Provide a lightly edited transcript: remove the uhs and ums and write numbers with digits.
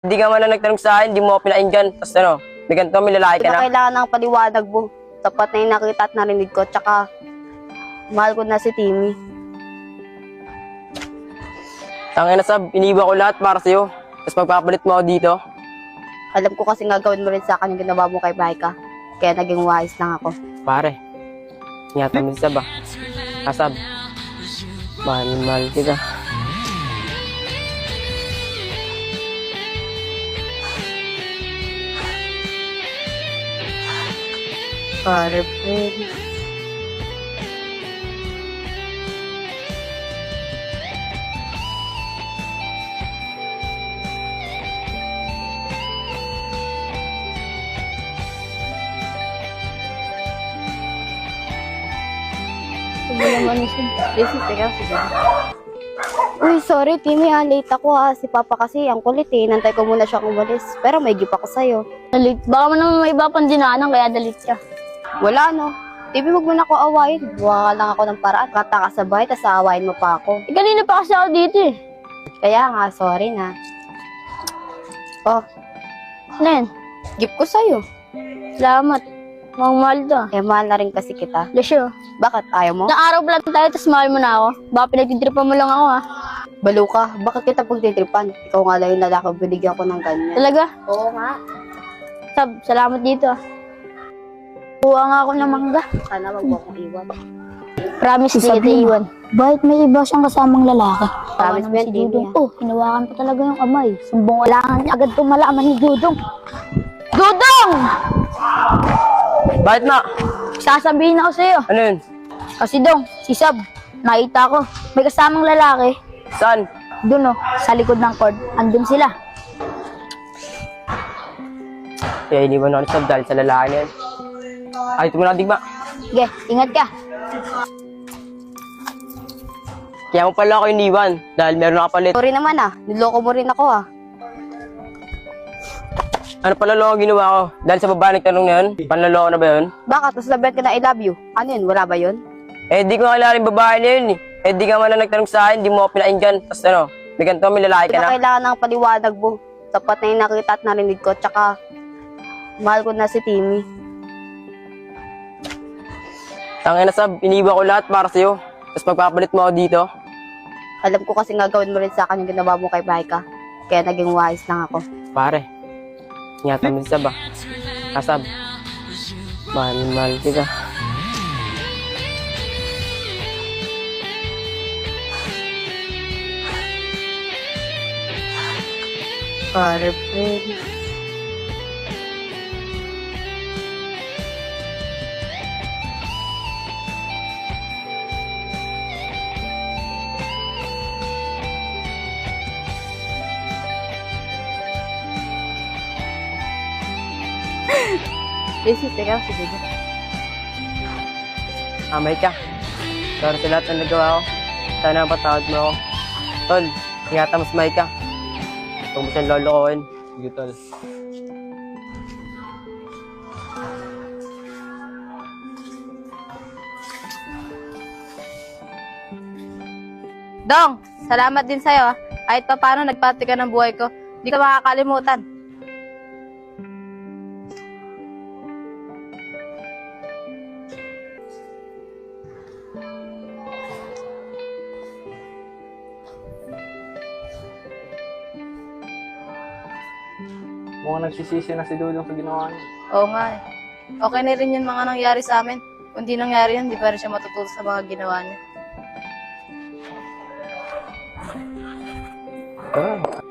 Hindi ka man lang nagtanong sa akin, hindi mo ako pinainggan. Tapos ano, may ganito, may lalaki Di ka ba na. kailangan ng paliwanag mo? Tapat na yung nakita at narinig ko, tsaka mahal ko na si Timmy. Tangina Sab, iniba ko lahat para sa'yo. Tapos magpapalit mo ako dito. Alam ko kasi nga gawin mo rin sa akin yung ginawa mo kay Baika. Kaya naging wise lang ako. Pare, ingatan mo si Sab ah. Sab, mahal kita. Pare, friend. Uy, sorry, Timmy, late ako Si Papa kasi, ang kulit Nantay ko muna siya kung walis. Pero may gift ako sa'yo. Dalit. Baka mo naman may iba pang dinaanan kaya dalit ka. Wala, no? Timmy, huwag mo na ako awayin. Buha lang ako ng paraan. Kata ka sa bahay, tas aawayin mo pa ako. Eh, kanina pa kasi ako dito eh. Kaya nga, sorry na. Oh, Ano yan? gift ko sa'yo. Salamat. Mahal to. Mahal na rin kasi kita. Lasyo. Bakit? Ayaw mo? Ilang araw pa lang tayo, tapos mahal mo na ako. Baka pinagtitripan mo lang ako ha. Balo ka. Bakit kita pagtitripan? Ikaw nga lang yung lalaki. Binigyan ko ng ganyan. Talaga? Oo nga. Sab, salamat dito ah. Kuha nga ako ng mangga. Sana wag mo akong iwan. Promise, di kita iwan. Bakit may iba siyang kasamang lalaki? Promise mo yan, Timmy, Dudong. Oh, hinawakan pa talaga yung kamay. Sumbong kailangan niya agad itong malaman ni Dudong. Dudong! Bakit na? Sasabihin ako sa'yo. Ano yun? Kasi Dong, si Sab, nakita ko. May kasamang lalaki. Saan? Doon oh, sa likod ng court. Andun sila. Kaya iniwan ako ni Sab dahil sa lalaki na yan. Ay, ito mo na digma. Sige, ingat ka. Kaya mo pala ako iniwan dahil meron na kapalit. Sorry naman Niloko mo rin ako Ano pala loko ginawa ko? Dahil sa babae nagtanong na yun? Panlaloko na ba yun? Bakit? Tapos labihan ka na I love you. Ano yun? Wala ba yun? Eh, di ko kilala yung babae na yun eh. Eh, di ka man lang nagtanong sa akin, di mo ako pinainggan. Tapos ano, may ganito, may lalaki Di ka ba na. kailangan ng paliwanag mo? Tapat na yung nakita at narinig ko, tsaka mahal ko na si Timmy. Tangina Sab, iniba ko lahat para sa'yo. Tapos magpapalit mo ako dito. Alam ko kasi nga gawin mo rin sa akin yung ginawa mo kay Baika. Kaya naging wise lang ako. Pare, ingatan mo si Sab ah. Sab, mahal kita. Pare, friend. Teka, sige. Amay ka. Sorry sa lahat ng nagawa ko. Sana patawad mo ako. Tol, ingatan mo si Maika. Huwag mo siyang lolokohin. Sige, Tol. Dong, salamat din sa'yo. Kahit pa paano nagpati ka ng buhay ko. Hindi ka makakalimutan. Mukhang nagsisisi na si Dudong sa ginawa niya. Oo nga eh. Okay na rin yung mga nangyari sa amin. Kung di nangyari yun, di pa rin siya matututo sa mga ginawa niya. Tara,